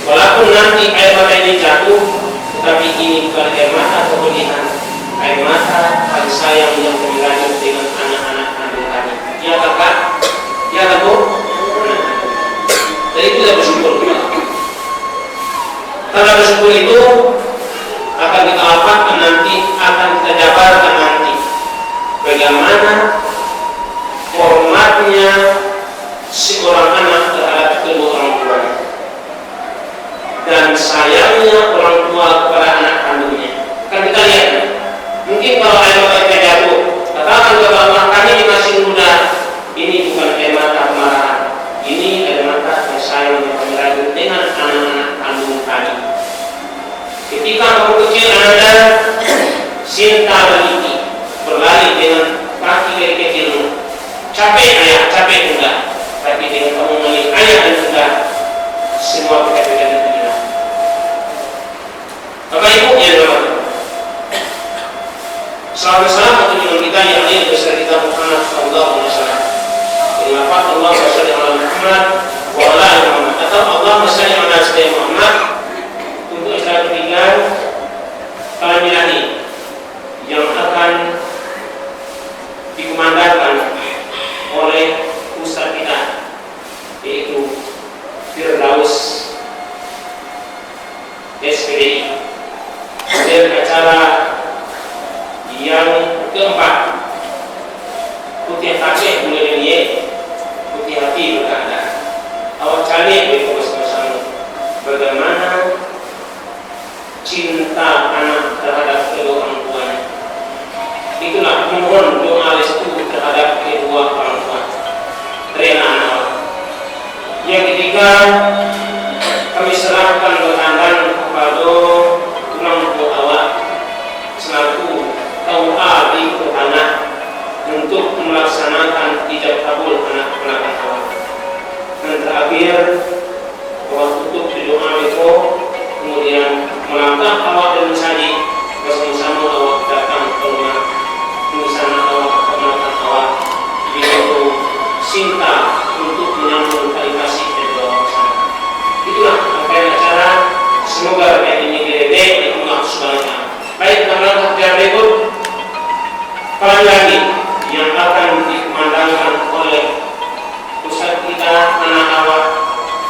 Walaupun nanti air mata ini jatuh, tapi ini bukan air mata kepedihan, cinta meniti, berlari dengan kaki dari kecilmu. Capek ayah, capek bunda, tapi dengan kamu melihat ayah dan bunda, semua kita itu hilang. Bapak Ibu yang dirahmati, salam untuk junjungan kita yang mulia besar kita Muhammad sallallahu alaihi wasallam. Lafaz Allah salli ala Muhammad wa ala ali Muhammad, atau Allahumma salli ala sayyidina Muhammad untuk Islam ketiga Al-Milani yang akan dikumandangkan oleh ustaz kita, yaitu Firdaus SPDI, dan acara yang keempat, putih hati mulai dia, putih hati berkata, awak cari bersama-sama bagaimana cinta anak terhadap kedua orang tuanya. Itulah mohon doa restu terhadap kedua orang tua dari anak-anak. Yang ketiga, kami serahkan bertangan kepada tulang punggung awak selaku KUA di Pertana untuk melaksanakan ijab kabul anak-anak awak. Dan terakhir, bahwa tutup doa itu, kemudian melangkah awak dan mensaji bersama-sama awak datang ke rumah sana awak keponakan awak, yaitu cinta untuk menyambung tali kasih kedua pasangan. Itulah rangkaian acara. Semoga rangkaian ini diridai oleh Allah Subhanahu wa Ta'ala. Baik, teman-teman yang berikut lagi yang akan dikumandangkan oleh ustaz kita anak awak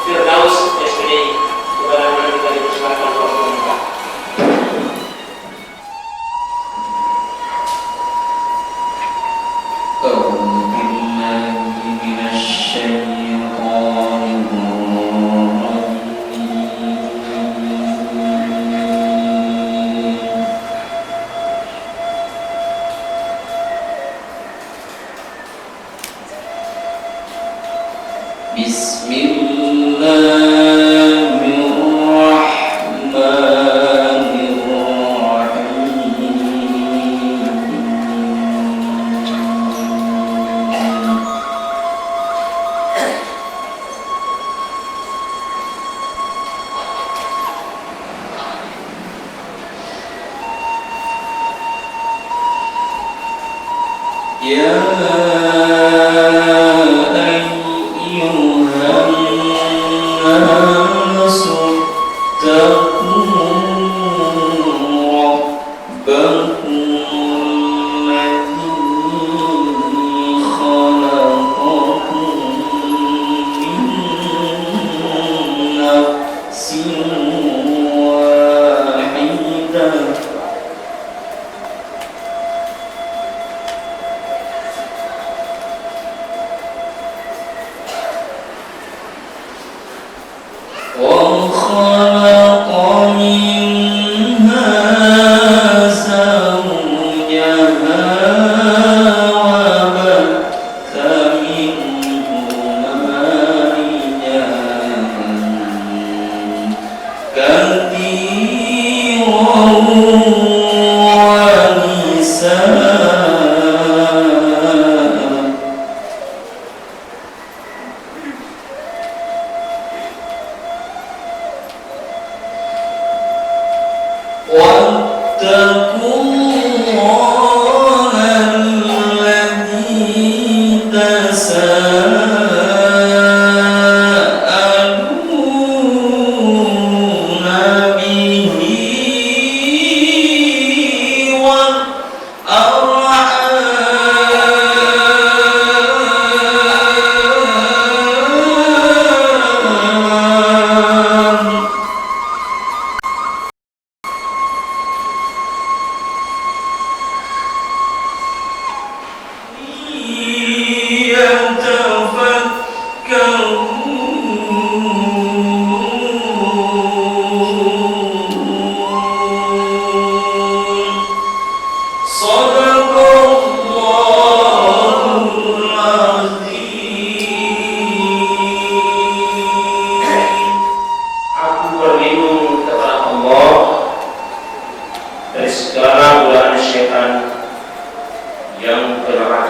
Firdaus SPDI. Kepada mana kita dipersilakan untuk membuka. segala godaan setan yang benar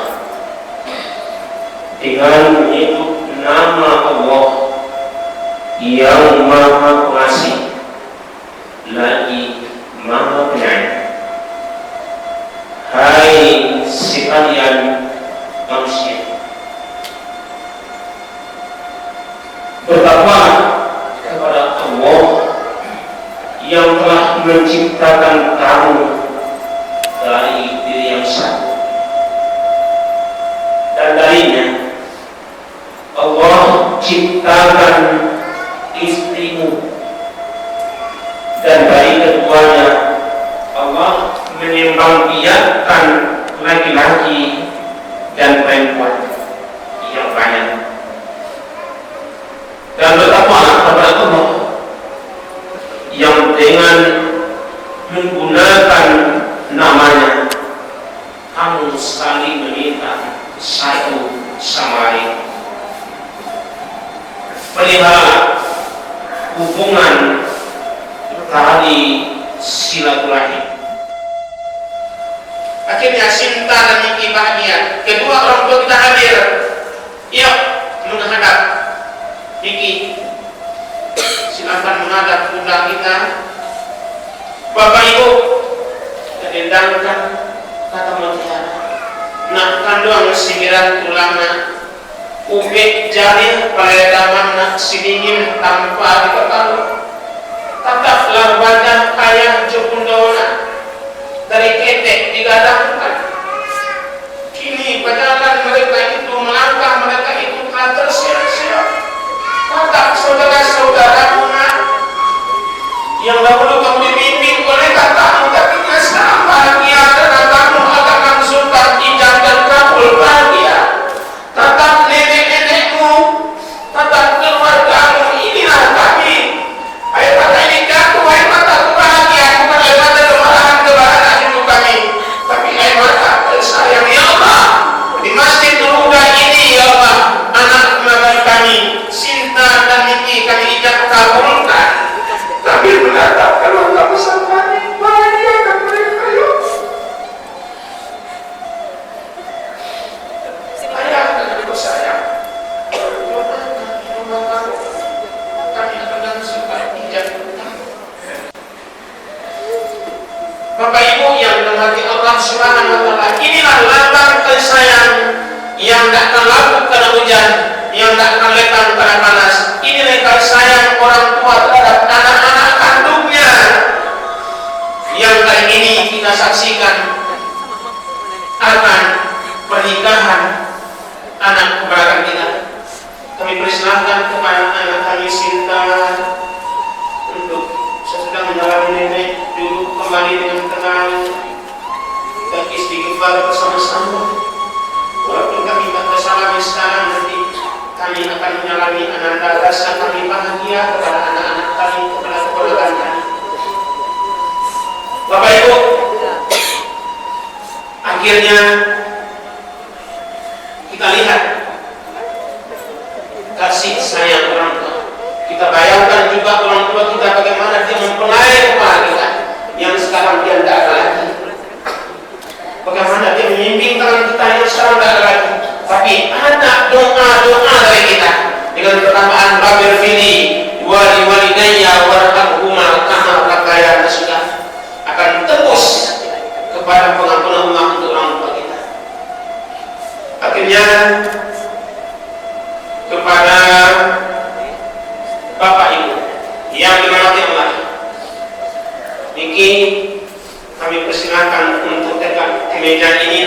dengan menyebut nama Allah yang Maha Pengasih lagi Maha Penyayang. Hai sekalian manusia, bertakwa kepada Allah yang telah menciptakan kamu dari diri yang satu, dan darinya Allah ciptakan istrimu, dan dari keduanya Allah menimbang-biarkan laki-laki dan perempuan yang banyak. Dan bertakwalah kepada Allah yang dengan menggunakan namanya kamu saling meminta satu sama lain. Pelihara hubungan tali silaturahim. Akhirnya Sinta dan Niki bahagia. Kedua orang tua kita hadir. Yuk menghadap. Niki, silakan menghadap bunda kita. Bapak Ibu, kedendangkan kata mutiara. Nak kandung simiran tulangna, ubek jari pada damanna sidingin tanpa diketahui. Tataplah wajah ayah jokundona dari ketek digadangkan. Kini berjalan mereka itu melangkah, mereka itu telah tersiap-siap. Tatap saudara-saudara yang dahulu kamu dibimbing oleh katamu, tapi sekarang bahagia karena kamu akan langsungkan ijab dan kabul bahagia. Tatap nenek-nenekmu, tatap keluargamu, inilah kami. Air mata ini jatuh, air mata bahagia, bukan air mata kemarahan hidup kami, tapi air mata sayang. Ya Allah, di masjid Ruda ini ya Allah, anak kami Sinta dan Niki kami ijab kabulkan. Tapi menatap keluarga besar kami, bahagiakan mereka yuk. Ayah dan ibu sayang, rumah kamu kami akan langsungkan ijab. Bapak Ibu yang dirahmati Allah Subhanahu wa Ta'ala, inilah lambang kasih sayang yang tak akan laku karena hujan, yang tak akan lekang karena panas. Inilah kasih sayang orang tua terhadap anak-anak kandungnya yang kali ini kita saksikan akan pernikahan anak keponakan kita. Kami persilahkan kepada anak kami Sinta untuk sesudah menjalani nenek duduk kembali dengan tenang dan istighfar bersama-sama. Walaupun kami tak salami sekarang, nanti kami akan menyalami ananda rasa kami bahagia kepada anak-anak kami, kepada keponakan kami. Bapak Ibu, akhirnya kita lihat kasih sayang orang tua. Kita bayangkan juga orang tua kita bagaimana dia mempengaruhi kepala kita yang sekarang dia tidak ada lagi. Bagaimana dia membimbing tangan kita yang sekarang tidak ada lagi. Tapi ada doa-doa dari kita dengan perkataan Rabbil Fili wali walidayya warhamhuma kama rabbayani sudah akan tembus kepada pengampunan Allah untuk orang tua kita. Akhirnya kepada Bapak Ibu yang dirahmati Allah, Niki kami persilakan untuk tegak ke meja ini.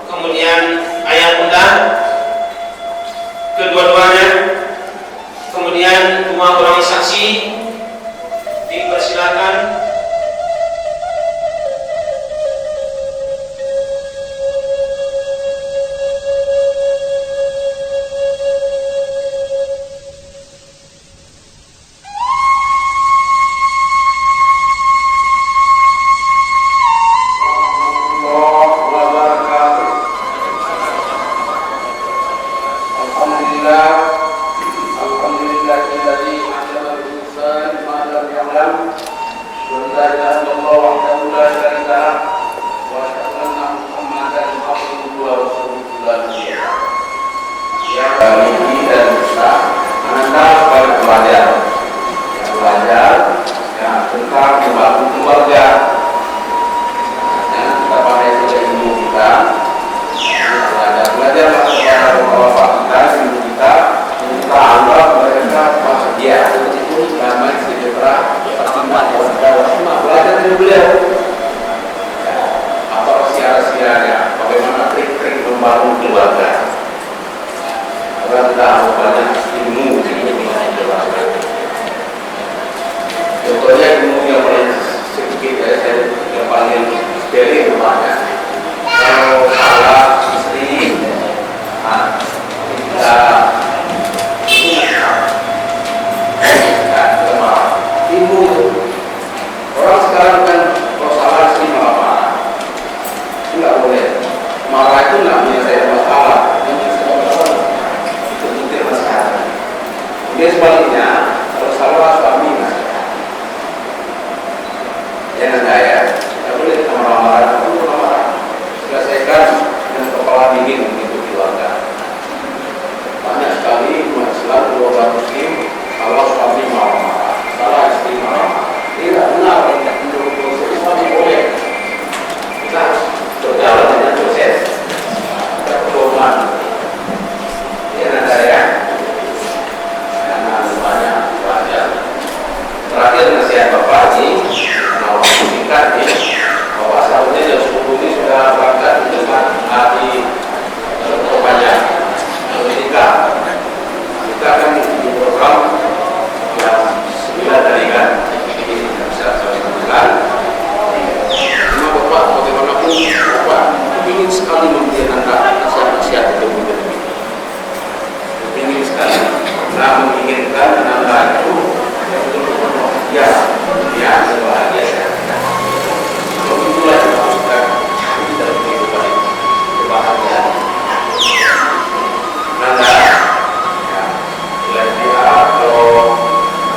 Kemudian ayah bunda kedua-duanya, kemudian dua orang saksi dipersilakan. Alhamdulillah, alhamdulillahilladzi anzala membangun keluarga. Karena kita harus banyak ilmu ini membangun keluarga. Contohnya ilmu yang paling sedikit yang paling steril banyak. Kalau salah istri, kita ilmu itu orang sekarang kan kalau salah istri malah marah. Nggak boleh. Marah itu nggak menyelesaikan masalah. Itu butir masalah. Kemudian sebaliknya, kalau salah suami nasihat. Jangan saya, nggak boleh kita marah-marah. Selesaikan dengan kepala dingin begitu keluarga. Banyak sekali umat Islam keluarga Muslim kalau suami marah-marah, salah istri marah-marah. Tidak benar, menurut proses suami boleh. Kita harus berjalan dengan proses pedoman. Ini ada ya, karena banyak belajar. Terakhir nasihat Bapak ini, karena waktu singkat ini, bahwa seharusnya jam 10 ini sudah berangkat dengan hari terbanyak nikah. Kita akan di program jam 9 tadi kan, jadi bisa bulan. Cuma Bapak bagaimanapun Bapak ingin sekali memberi anak nasihat itu ingin sekali, karena menginginkan anak itu ya bahagia. Itulah yang maksudkan kita kehidupan itu kebahagiaan. Nanda,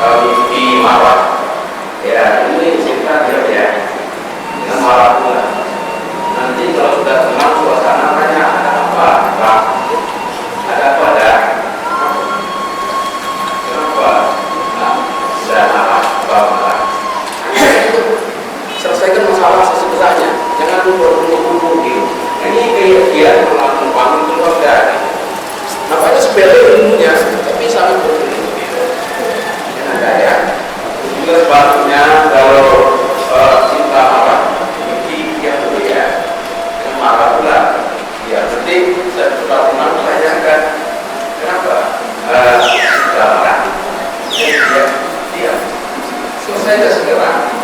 kalau mimpi marah, ya ini cerita dia ya, dengan marah pula. Nanti kalau sudah tenang suasana tanya ada apa? Ada apa dah? Kenapa? Nah, sudah marah, marah. Selesaikan masalah sesegera, jangan tunggu gitu. Ini kayak dia membangun keluarga. Nampaknya sepele ilmunya, tapi sangat berguna. Yang ada ya. Juga sebaliknya kalau cinta marah, ini dia ya, yang marah pula. Ya penting dan tetap tenang tanyakan kenapa cinta marah. Dia selesaikan segera.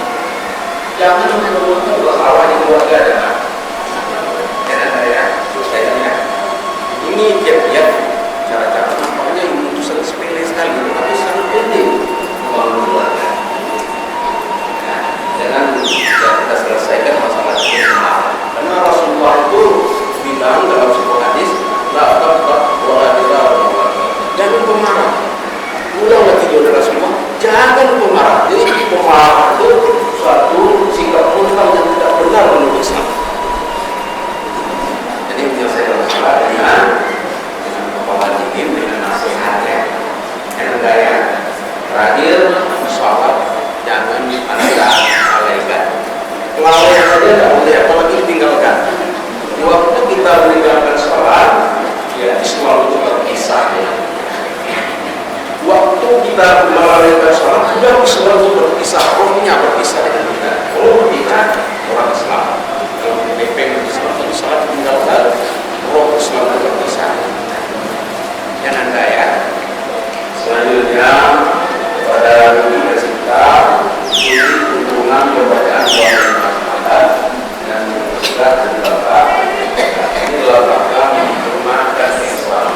Jangan menurut awal di keluarga adalah jangan saya selesainya. Ini tiap-tiap cara-cara nampaknya itu sangat sepele sekali, tapi sangat penting membangun keluarga. Nah, jangan kita selesaikan masalah cinta. Karena Rasulullah itu bilang dalam sebuah hadis, la taqat wa la jangan pemarah. Ulang lagi oleh Rasulullah, jangan pemarah. Jadi pemarah itu suatu sikap munkar yang tidak benar menurut Islam. Jadi menyelesaikan masalah dengan kepala dingin, dengan nasihatnya. Yang kedua, terakhir sholat jangan alaikan. Kelalaian saja tidak boleh, apalagi ditinggalkan. Di waktu kita meninggalkan sholat, ya selalu terpisah. Ya. Waktu kita melalaikan sholat juga selalu berpisah, rohnya berpisah dengan kita. Kalau kita orang Islam, kalau BPM Islam itu sholat meninggalkan, roh selalu berpisah. Jangan ya. Selanjutnya pada kita ini hubungan kepada Allah dan juga berdoa. Ini adalah rangka menghormatkan Islam.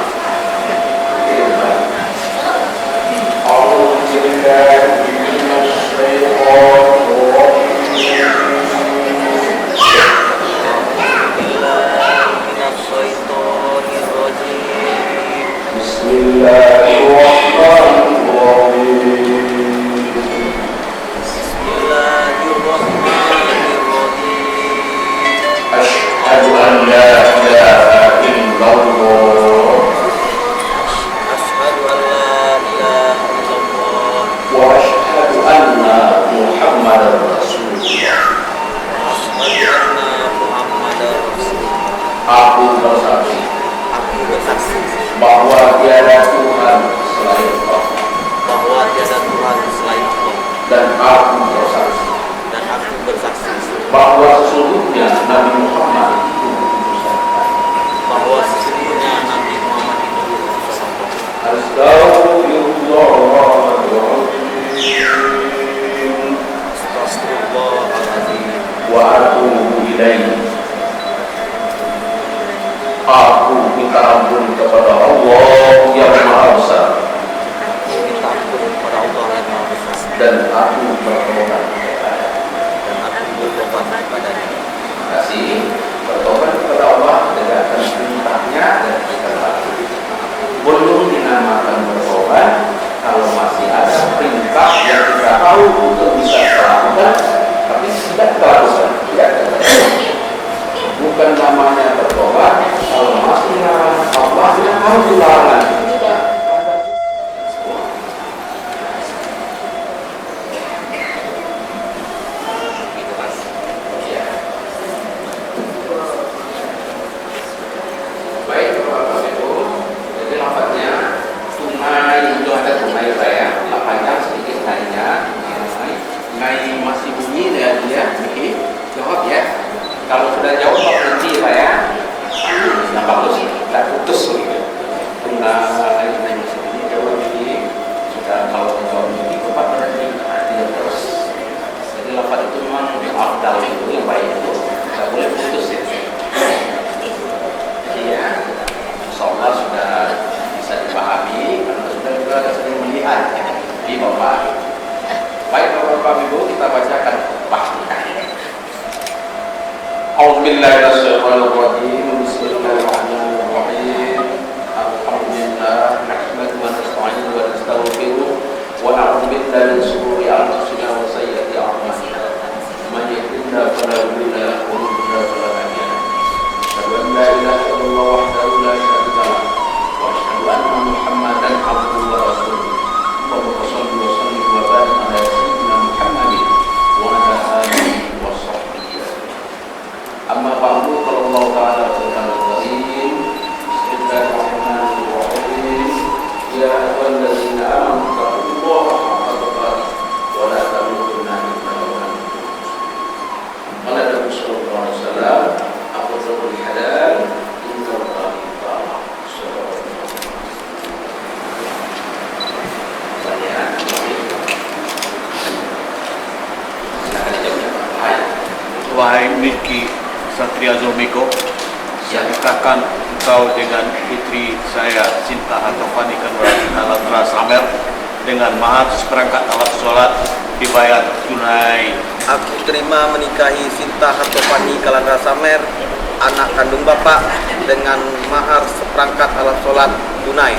bukan namanya bertobat, kalau masih Allah yang harus dilarang. Kalau sudah jauh berhenti saya, nah bagus, tidak putus gitu. Tunai masih bunyi jauh ini sudah kalau jauh ini cepat berhenti, tidak terus. Jadi lafaz itu memang yang afdal itu yang baik itu, tidak boleh putus ya. Jadi ya, insyaallah sudah bisa dipahami karena sudah juga sering melihat di bawah. Baik Bapak Ibu, kita bacakan khutbahnya. أعوذ بالله من الشيطان الرجيم بسم الله الرحمن الرحيم الحمد لله نحمده ونستعينه ونستغفره ونعوذ بالله من شرور أنفسنا وسيئات أعمالنا من يهده الله فلا مضل له ومن يضلل فلا هادي له أشهد أن لا إله إلا الله وحده لا شريك له وأشهد أن محمدا عبده ورسوله اللهم صل وسلم وبارك على سيدنا محمد وعلى آله وصحبه أما بعد قال الله تعالى في القرآن الكريم بسم الله الرحمن الرحيم يا أيها الذين آمنوا اتقوا الله حق تقاته ولا تموتن إلا وأنتم قال النبي صلى الله عليه وسلم أفضل الحلال عند الله تعالى Wahai Miki Satria Zomiko, saya nikahkan engkau dengan putri saya Sinta Hatofani Kalantra Samer dengan mahar seperangkat alat sholat dibayar tunai. Aku terima menikahi Sinta Hatofani Kalantra Samer, anak kandung bapak, dengan mahar seperangkat alat sholat tunai.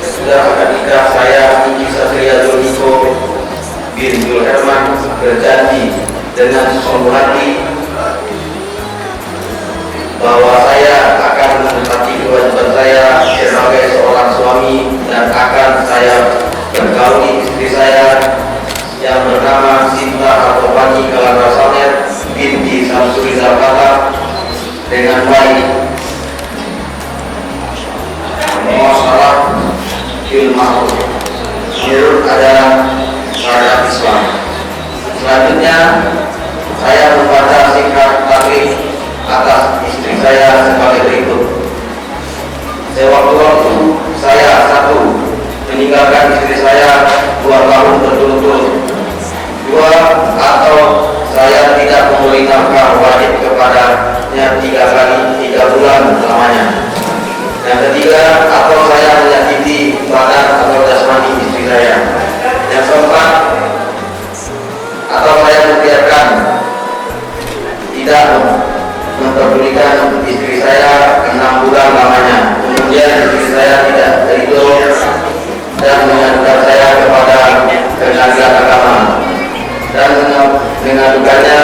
Sudah ketika saya Miki Satria Zomiko bin Jul Herman berjanji dengan sungguh hati bahwa saya akan menepati kewajiban saya sebagai seorang suami dan akan saya bergauli istri saya yang bernama Sinta Hatofani Kalantra Samer binti Samsuri Zapata dengan baik. Masalah ilmu menurut ajaran syariat Islam. Selanjutnya saya membaca singkat takrif atas istri saya sebagai berikut. Sewaktu-waktu saya satu meninggalkan istri saya 2 tahun berturut-turut. 2 atau saya tidak memberi nafkah wajib kepadanya 3 kali 3 bulan lamanya. Yang ketiga, atau saya menyakiti badan atau jasmani istri saya. Yang keempat, atau saya membiarkan tidak memperdulikan istri saya 6 bulan lamanya. Kemudian istri saya tidak ridho dan mengadukan saya kepada pengadilan agama dan mengadukannya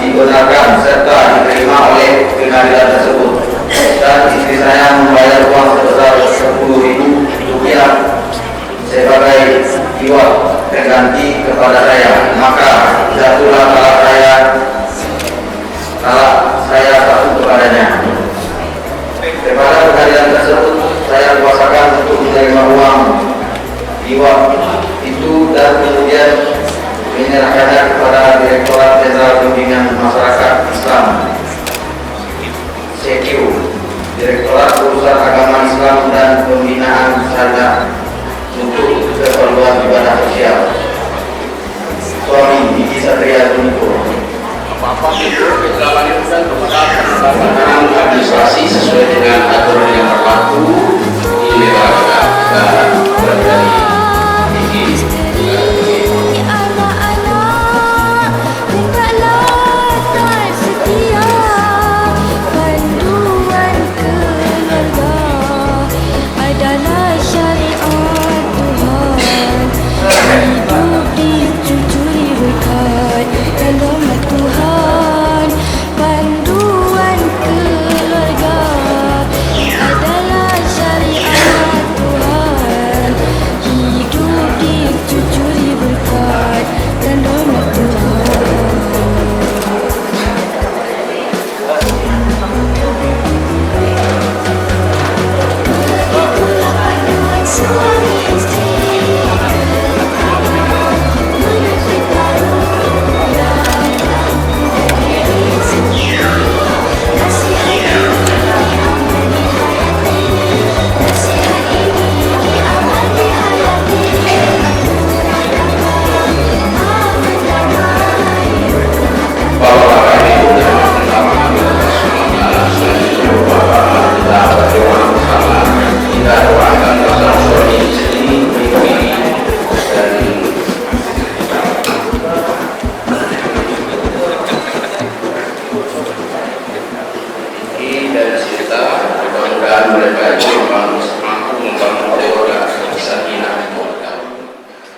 digunakan serta diterima oleh pengadilan tersebut. Dan istri saya membayar uang sebesar 10.000 rupiah sebagai iwat pengganti kepada saya. Maka jatuhlah talak saya itu kecelakaan itu kan merupakan penanganan administrasi sesuai dengan aturan yang berlaku di negara kita berada di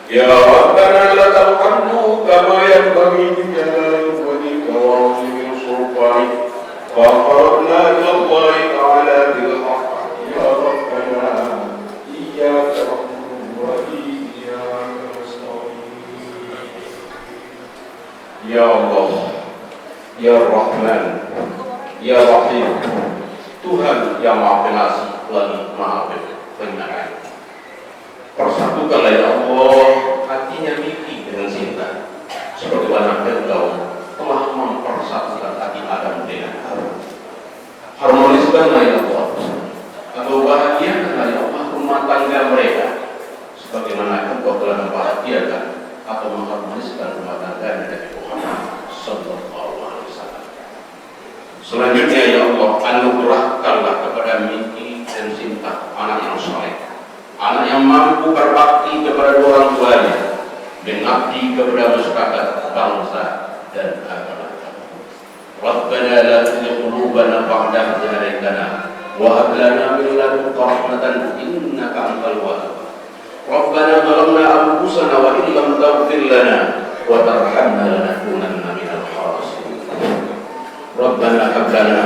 Ya Rabbana lakal hamdu kama yanbaghi li jalali wajhika wa 'azimi sultanik wa qarna ila Allah ta'ala bil haqq ya Rabbana iyyaka na'budu wa iyyaka nasta'in. Ya Allah, Ya Rahman, Ya Rahim, Tuhan yang Maha Pengasih lagi Maha Penyayang. Persatukanlah ya Allah hatinya Miki dengan Sinta, sebagaimana Engkau telah mempersatukan hati Adam dengan Hawa. Harmoniskanlah ya Allah, atau bahagiakanlah ya Allah rumah tangga mereka, sebagaimana Engkau telah membahagiakan atau mengharmoniskan rumah tangga Nabi Muhammad Sallallahu Alaihi Wasallam. Selanjutnya ya Allah, anugerahkanlah kepada Miki dan Sinta anak yang saleh, anak yang mampu berbakti kepada orang tuanya, mengabdi kepada masyarakat, bangsa dan agama. Rabbana la tuzigh qulubana ba'da idh hadaytana wa hab lana min ladunka rahmatan innaka antal wahhab. Rabbana zalamna anfusana wa in lam taghfir lana wa tarhamna lanakunanna minal khasirin. Rabbana hab lana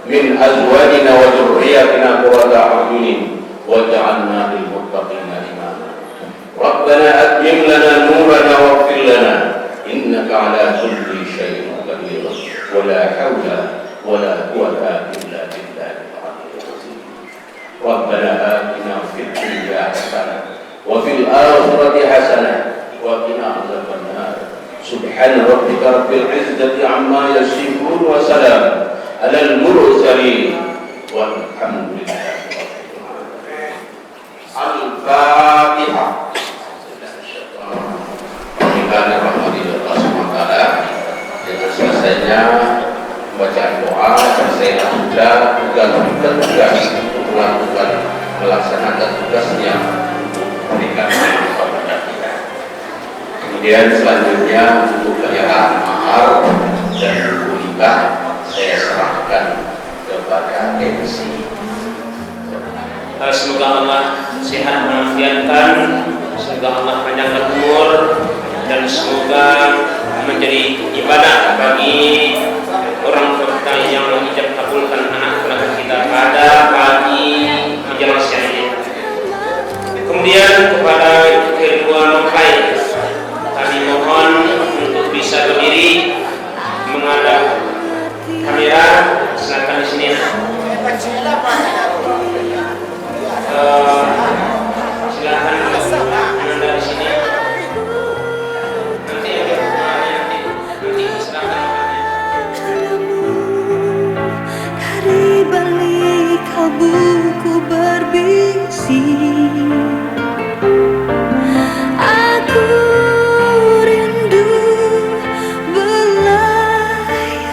min azwajina wa dhurriyyatina qurrata a'yunin waj'alna lil muttaqina imama. Rabbana atmim lana nurana waghfir lana innaka ala kulli syai'in qadir wa la hawla wa la quwwata illa billahil aliyyil azim. Rabbana atina fid dunya hasanah wa fil akhirati hasanah wa qina adzaban nar. Subhana rabbika rabbil izzati amma yasifun wa salam alal mursalin walhamdulillah. Al-Fatihah. Bismillahirrahmanirrahim. Dengan selesainya bacaan doa, saya sudah tugas untuk melaksanakan tugasnya memberikan kepada kita. Kemudian selanjutnya untuk penyerahan mahar dan buku nikah saya serahkan kepada MC. Semoga Allah sehat mengafiatkan, semoga Allah panjangkan umur, dan semoga menjadi ibadah bagi orang tua kita yang mengijab kabulkan anak-anak kita pada pagi menjelang siang ini. Kemudian kepada kedua mempelai kami mohon untuk bisa berdiri menghadap kamera. Silakan di sini. Silakan Anda di sini. Nanti ada nanti silakan. Dari balik kalbuku berbisik, aku rindu belai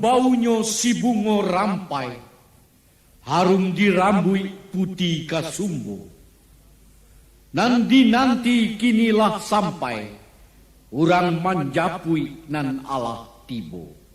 baunya si bungo rampai, harum di rambut putih kasumbu. Nanti kinilah sampai, urang manjapui nan Allah tibo.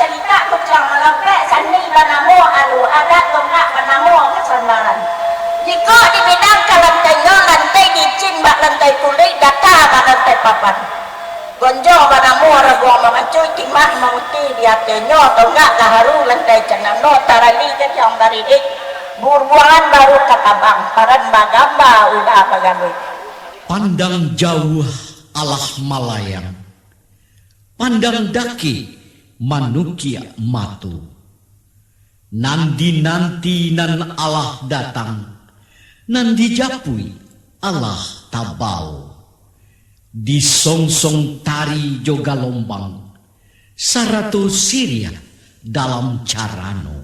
Cerita kucang melempek sandi banamo alu adat tongkak banamo nanti papan gonjo pada muara gua mengacuy timak mauti dia tenyo atau enggak kaharu lantai jangan no tarali kan yang dari dik burbuangan baru katabang paran bagamba udah pagawe. Pandang jauh alah malayang, pandang daki manukia matu. Nanti nan Allah datang, nandi japui Allah tabau. Disongsong tari joga lombang, saratu siria dalam carano.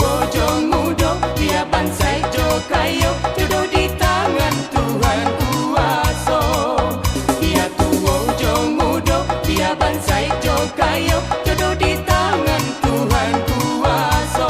tua jo muda, dia bansai jo kayo, jodoh di tangan Tuhan kuasa. Dia tua jo muda, dia bansai jo kayo, jodoh di tangan Tuhan kuasa.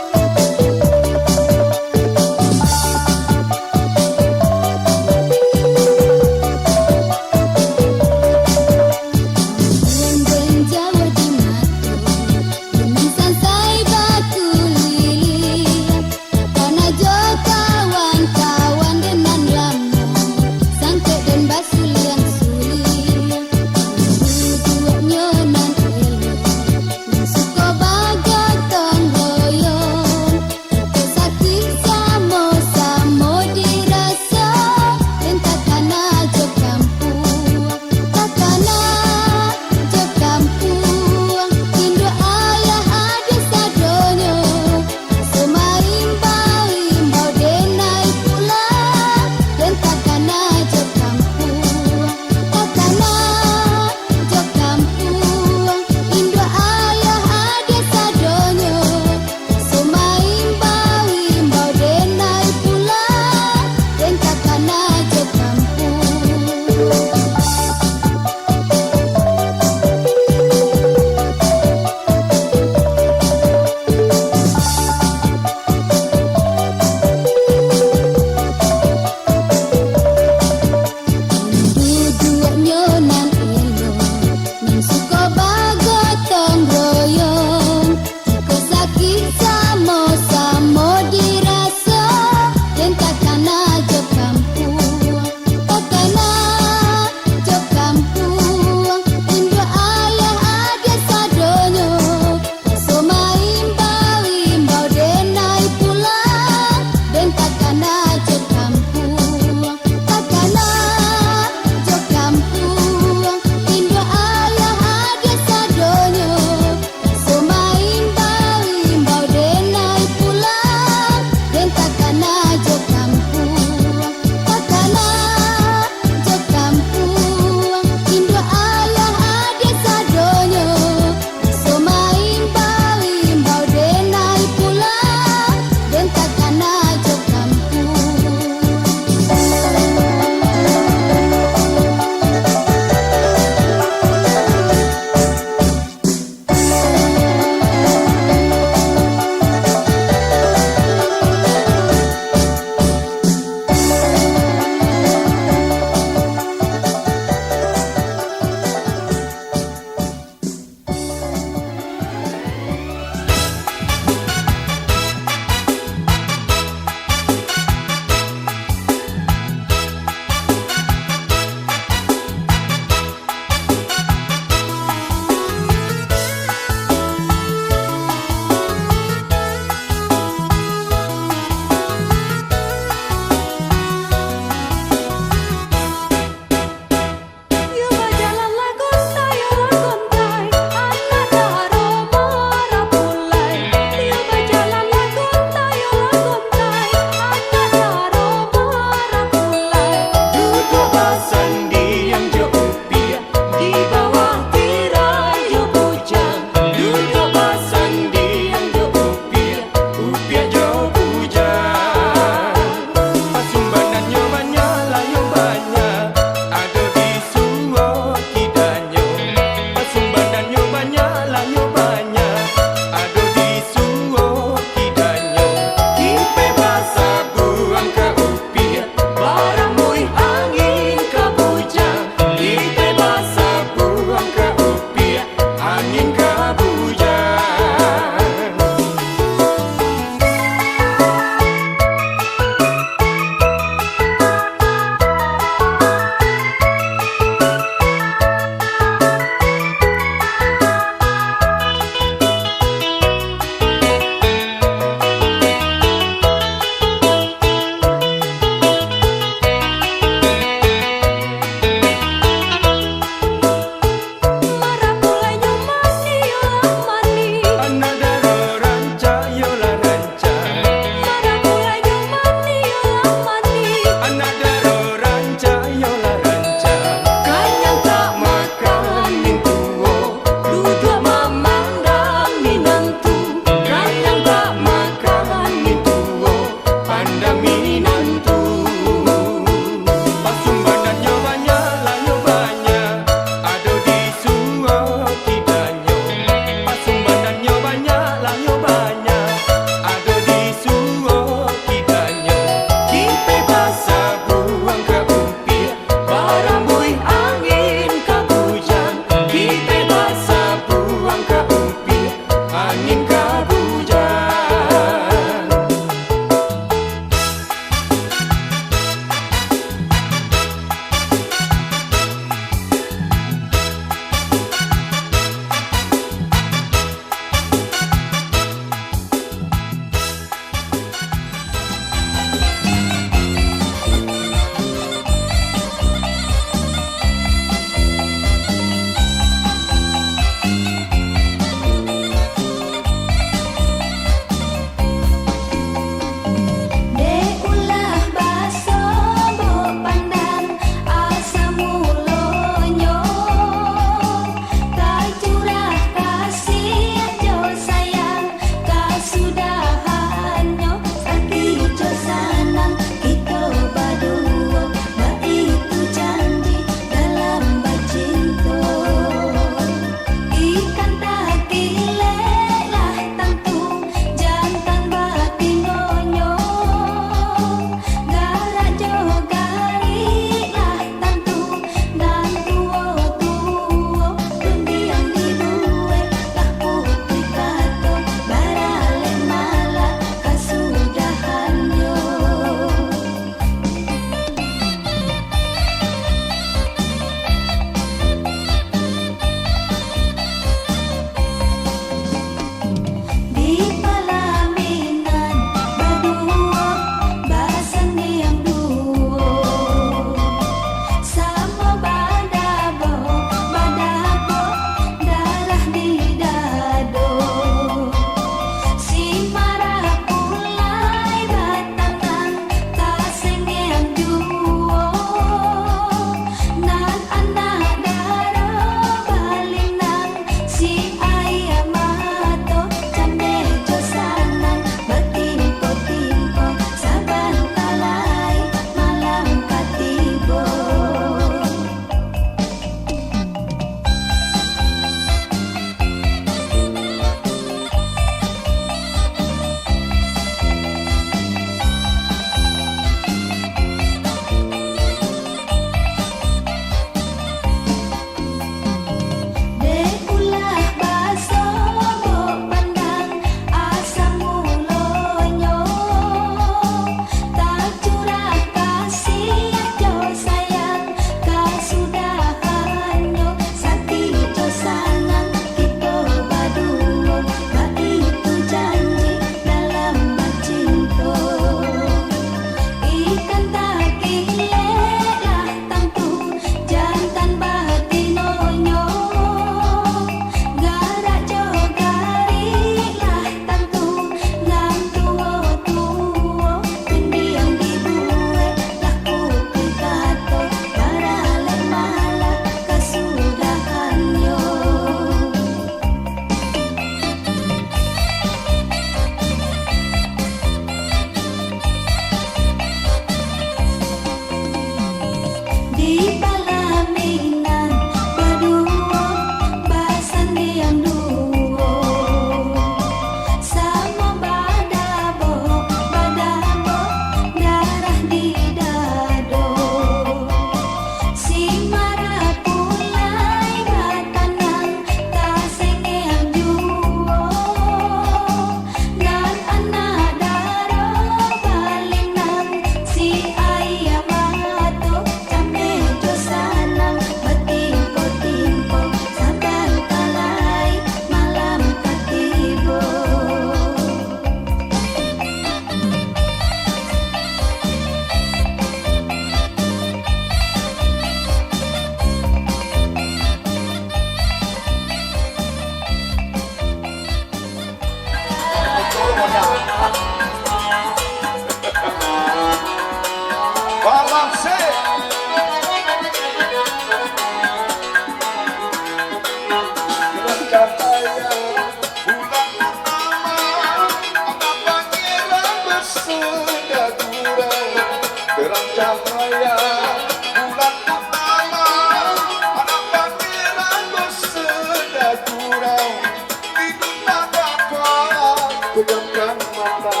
Pejamkan mata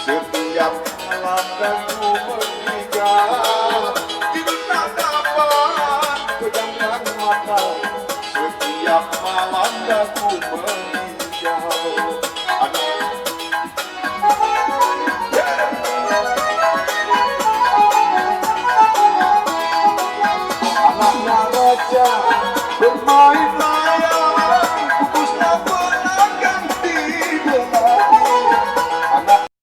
setiap malam kamu meninggal. Tidur tak dapat. Pejamkan mata setiap malam kamu meninggal.